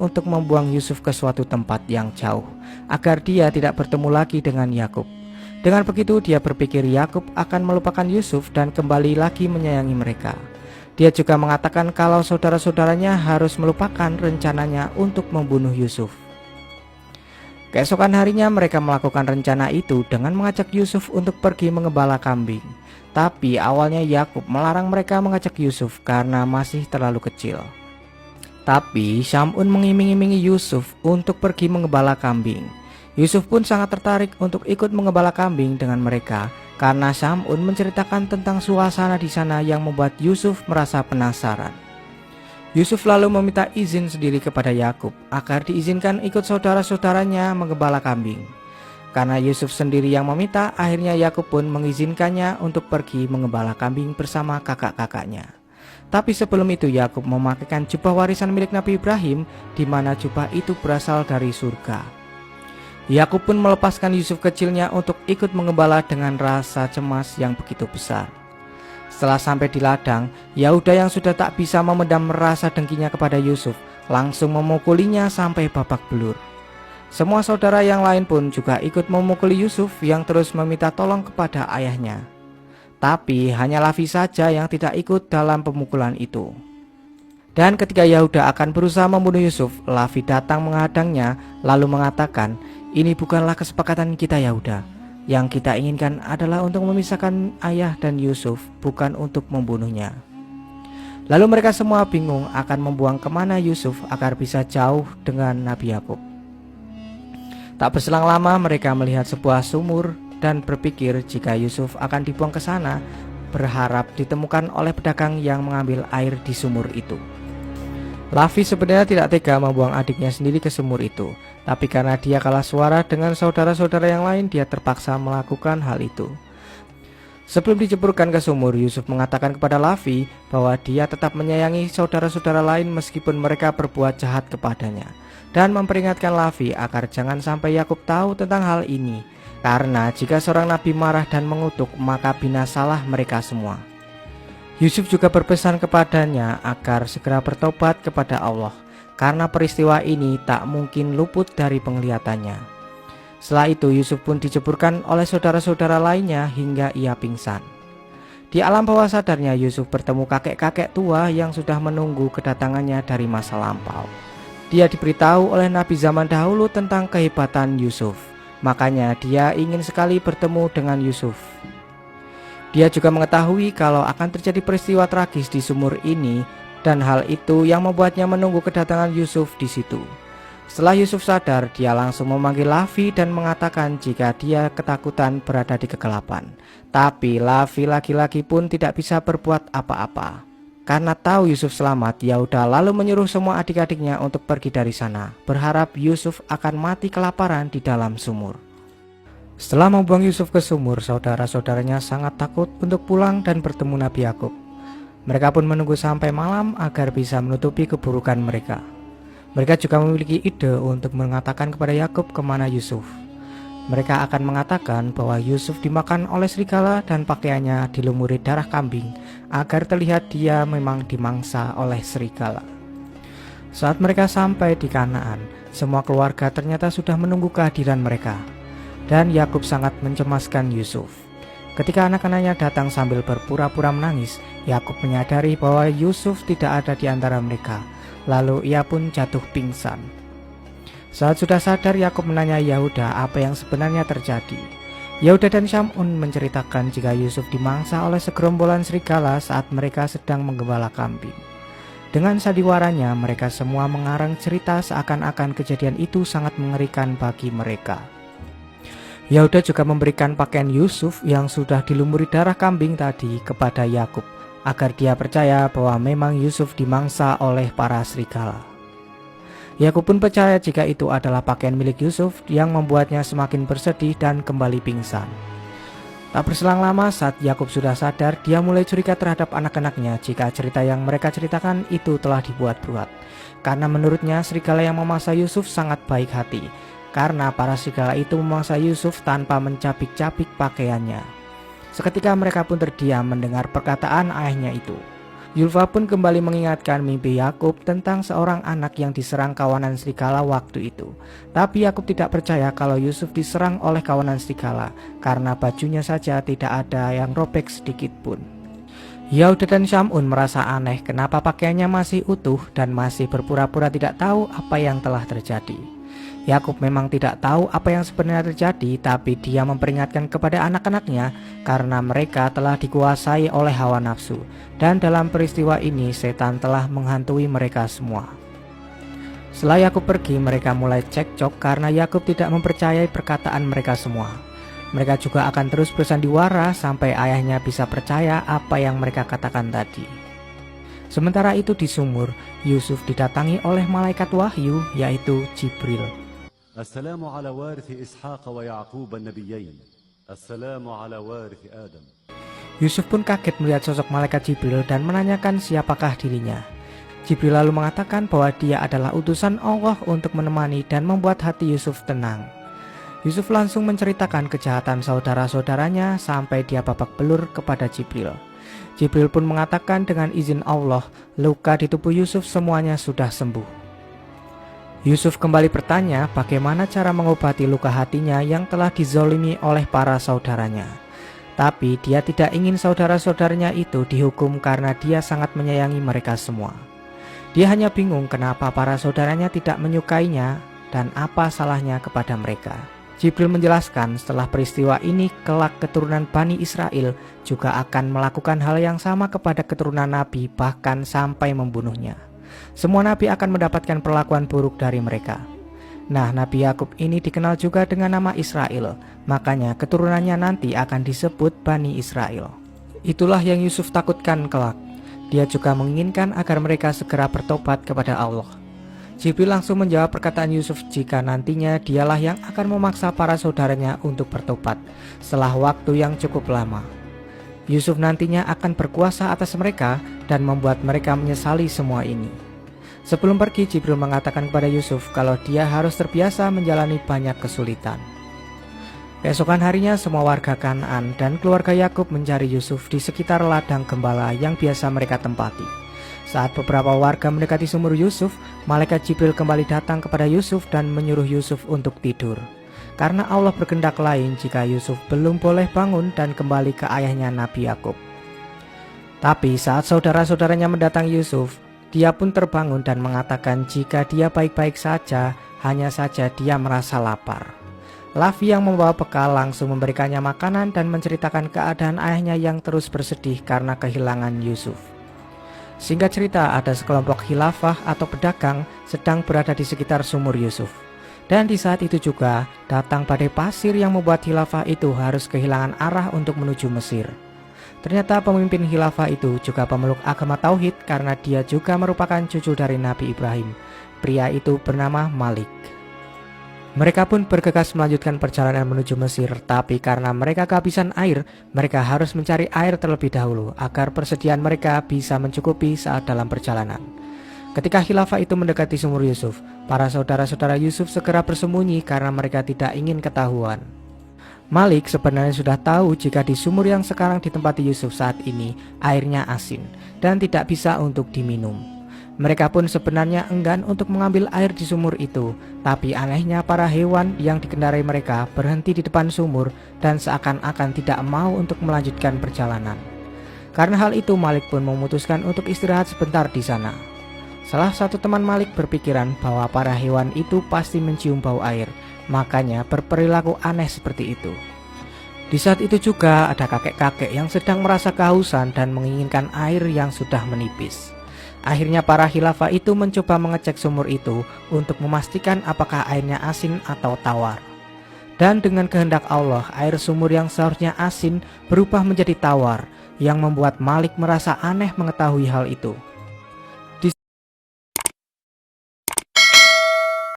untuk membuang Yusuf ke suatu tempat yang jauh, agar dia tidak bertemu lagi dengan Yakub. Dengan begitu dia berpikir Yakub akan melupakan Yusuf dan kembali lagi menyayangi mereka. Dia juga mengatakan kalau saudara-saudaranya harus melupakan rencananya untuk membunuh Yusuf. Keesokan harinya mereka melakukan rencana itu dengan mengajak Yusuf untuk pergi mengembala kambing. Tapi awalnya Yakub melarang mereka mengajak Yusuf karena masih terlalu kecil. Tapi Syamun mengiming-imingi Yusuf untuk pergi mengembala kambing. Yusuf pun sangat tertarik untuk ikut mengembala kambing dengan mereka karena Syamun menceritakan tentang suasana di sana yang membuat Yusuf merasa penasaran. Yusuf lalu meminta izin sendiri kepada Yakub agar diizinkan ikut saudara-saudaranya mengembala kambing. Karena Yusuf sendiri yang meminta, akhirnya Yakub pun mengizinkannya untuk pergi mengembala kambing bersama kakak-kakaknya. Tapi sebelum itu Yakub memakaikan jubah warisan milik Nabi Ibrahim, di mana jubah itu berasal dari surga. Yakub pun melepaskan Yusuf kecilnya untuk ikut mengembala dengan rasa cemas yang begitu besar. Setelah sampai di ladang, Yahuda yang sudah tak bisa memendam rasa dengkinya kepada Yusuf langsung memukulinya sampai babak belur. Semua saudara yang lain pun juga ikut memukuli Yusuf yang terus meminta tolong kepada ayahnya. Tapi hanya Lavi saja yang tidak ikut dalam pemukulan itu. Dan ketika Yahuda akan berusaha membunuh Yusuf, Lavi datang menghadangnya lalu mengatakan, "Ini bukanlah kesepakatan kita Yahuda. Yang kita inginkan adalah untuk memisahkan ayah dan Yusuf, bukan untuk membunuhnya." Lalu mereka semua bingung akan membuang kemana Yusuf agar bisa jauh dengan Nabi Yakub. Tak berselang lama mereka melihat sebuah sumur dan berpikir jika Yusuf akan dibuang ke sana, berharap ditemukan oleh pedagang yang mengambil air di sumur itu. Lavi sebenarnya tidak tega membuang adiknya sendiri ke sumur itu, tapi karena dia kalah suara dengan saudara-saudara yang lain, dia terpaksa melakukan hal itu. Sebelum diceburkan ke sumur, Yusuf mengatakan kepada Lavi bahwa dia tetap menyayangi saudara-saudara lain meskipun mereka berbuat jahat kepadanya, dan memperingatkan Lavi agar jangan sampai Yakub tahu tentang hal ini, karena jika seorang nabi marah dan mengutuk, maka binasalah mereka semua. Yusuf juga berpesan kepadanya agar segera bertobat kepada Allah, karena peristiwa ini tak mungkin luput dari penglihatannya. Setelah itu Yusuf pun diceburkan oleh saudara-saudara lainnya hingga ia pingsan. Di alam bawah sadarnya Yusuf bertemu kakek-kakek tua yang sudah menunggu kedatangannya dari masa lampau. Dia diberitahu oleh nabi zaman dahulu tentang kehebatan Yusuf, makanya dia ingin sekali bertemu dengan Yusuf. Dia juga mengetahui kalau akan terjadi peristiwa tragis di sumur ini, dan hal itu yang membuatnya menunggu kedatangan Yusuf di situ. Setelah Yusuf sadar, dia langsung memanggil Lavi dan mengatakan jika dia ketakutan berada di kegelapan. Tapi Lavi laki-laki pun tidak bisa berbuat apa-apa. Karena tahu Yusuf selamat, Yahuda lalu menyuruh semua adik-adiknya untuk pergi dari sana, berharap Yusuf akan mati kelaparan di dalam sumur. Setelah membuang Yusuf ke sumur, saudara-saudaranya sangat takut untuk pulang dan bertemu Nabi Yakub. Mereka pun menunggu sampai malam agar bisa menutupi keburukan mereka. Mereka juga memiliki ide untuk mengatakan kepada Yakub kemana Yusuf. Mereka akan mengatakan bahwa Yusuf dimakan oleh serigala dan pakaiannya dilumuri darah kambing, agar terlihat dia memang dimangsa oleh serigala. Saat mereka sampai di Kanaan, semua keluarga ternyata sudah menunggu kehadiran mereka. Dan Yakub sangat mencemaskan Yusuf. Ketika anak-anaknya datang sambil berpura-pura menangis, Yakub menyadari bahwa Yusuf tidak ada di antara mereka. Lalu ia pun jatuh pingsan. Saat sudah sadar, Yakub menanya Yahuda apa yang sebenarnya terjadi. Yahuda dan Syamun menceritakan jika Yusuf dimangsa oleh segerombolan serigala saat mereka sedang menggembala kambing. Dengan sandiwaranya, mereka semua mengarang cerita seakan-akan kejadian itu sangat mengerikan bagi mereka. Yahuda juga memberikan pakaian Yusuf yang sudah dilumuri darah kambing tadi kepada Yakub, agar dia percaya bahwa memang Yusuf dimangsa oleh para serigala. Yakub pun percaya jika itu adalah pakaian milik Yusuf yang membuatnya semakin bersedih dan kembali pingsan. Tak berselang lama saat Yakub sudah sadar, dia mulai curiga terhadap anak-anaknya jika cerita yang mereka ceritakan itu telah dibuat-buat. Karena menurutnya serigala yang memangsa Yusuf sangat baik hati, karena para serigala itu memangsa Yusuf tanpa mencabik-cabik pakaiannya. Seketika mereka pun terdiam mendengar perkataan ayahnya itu. Zulfa pun kembali mengingatkan mimpi Yakub tentang seorang anak yang diserang kawanan serigala waktu itu. Tapi Yakub tidak percaya kalau Yusuf diserang oleh kawanan serigala, karena bajunya saja tidak ada yang robek sedikit pun. Yehuda dan Syamun merasa aneh kenapa pakaiannya masih utuh dan masih berpura-pura tidak tahu apa yang telah terjadi. Yakub memang tidak tahu apa yang sebenarnya terjadi, tapi dia memperingatkan kepada anak-anaknya karena mereka telah dikuasai oleh hawa nafsu, dan dalam peristiwa ini setan telah menghantui mereka semua. Setelah Yakub pergi, mereka mulai cekcok karena Yakub tidak mempercayai perkataan mereka semua. Mereka juga akan terus bersandiwara sampai ayahnya bisa percaya apa yang mereka katakan tadi. Sementara itu di sumur, Yusuf didatangi oleh malaikat wahyu, yaitu Jibril. Assalamu ala warith Ishaq wa Ya'qub an-nabiyyin. Assalamu ala warith Adam. Yusuf pun kaget melihat sosok malaikat Jibril dan menanyakan siapakah dirinya. Jibril lalu mengatakan bahwa dia adalah utusan Allah untuk menemani dan membuat hati Yusuf tenang. Yusuf langsung menceritakan kejahatan saudara-saudaranya sampai dia babak belur kepada Jibril. Jibril pun mengatakan dengan izin Allah, luka di tubuh Yusuf semuanya sudah sembuh. Yusuf kembali bertanya bagaimana cara mengobati luka hatinya yang telah dizolimi oleh para saudaranya. Tapi dia tidak ingin saudara-saudaranya itu dihukum karena dia sangat menyayangi mereka semua. Dia hanya bingung kenapa para saudaranya tidak menyukainya dan apa salahnya kepada mereka. Jibril menjelaskan setelah peristiwa ini kelak keturunan Bani Israel juga akan melakukan hal yang sama kepada keturunan Nabi, bahkan sampai membunuhnya. Semua nabi akan mendapatkan perlakuan buruk dari mereka. Nah, Nabi Yakub ini dikenal juga dengan nama Israel, makanya keturunannya nanti akan disebut Bani Israel. Itulah yang Yusuf takutkan kelak. Dia juga menginginkan agar mereka segera bertobat kepada Allah. Jibril langsung menjawab perkataan Yusuf jika nantinya dialah yang akan memaksa para saudaranya untuk bertobat setelah waktu yang cukup lama. Yusuf nantinya akan berkuasa atas mereka dan membuat mereka menyesali semua ini. Sebelum pergi, Jibril mengatakan kepada Yusuf kalau dia harus terbiasa menjalani banyak kesulitan. Keesokan harinya semua warga Kanaan dan keluarga Yakub mencari Yusuf di sekitar ladang gembala yang biasa mereka tempati. Saat beberapa warga mendekati sumur Yusuf, malaikat Jibril kembali datang kepada Yusuf dan menyuruh Yusuf untuk tidur. Karena Allah berkehendak lain jika Yusuf belum boleh bangun dan kembali ke ayahnya Nabi Yakub. Tapi saat saudara-saudaranya mendatangi Yusuf, dia pun terbangun dan mengatakan jika dia baik-baik saja, hanya saja dia merasa lapar. Lavi yang membawa bekal langsung memberikannya makanan dan menceritakan keadaan ayahnya yang terus bersedih karena kehilangan Yusuf. Singkat cerita, ada sekelompok khilafah atau pedagang sedang berada di sekitar sumur Yusuf. Dan di saat itu juga datang badai pasir yang membuat khilafah itu harus kehilangan arah untuk menuju Mesir. Ternyata pemimpin khilafah itu juga pemeluk agama Tauhid karena dia juga merupakan cucu dari Nabi Ibrahim. Pria itu bernama Malik. Mereka pun bergegas melanjutkan perjalanan menuju Mesir, tapi karena mereka kehabisan air, mereka harus mencari air terlebih dahulu agar persediaan mereka bisa mencukupi saat dalam perjalanan. Ketika khilafah itu mendekati sumur Yusuf, para saudara-saudara Yusuf segera bersembunyi karena mereka tidak ingin ketahuan. Malik sebenarnya sudah tahu jika di sumur yang sekarang ditempati Yusuf saat ini airnya asin dan tidak bisa untuk diminum. Mereka pun sebenarnya enggan untuk mengambil air di sumur itu, tapi anehnya para hewan yang dikendarai mereka berhenti di depan sumur dan seakan-akan tidak mau untuk melanjutkan perjalanan. Karena hal itu, Malik pun memutuskan untuk istirahat sebentar di sana. Salah satu teman Malik berpikiran bahwa para hewan itu pasti mencium bau air, makanya berperilaku aneh seperti itu. Di saat itu juga ada kakek-kakek yang sedang merasa kehausan dan menginginkan air yang sudah menipis. Akhirnya para khilafah itu mencoba mengecek sumur itu untuk memastikan apakah airnya asin atau tawar. Dan dengan kehendak Allah, air sumur yang seharusnya asin berubah menjadi tawar, yang membuat Malik merasa aneh mengetahui hal itu.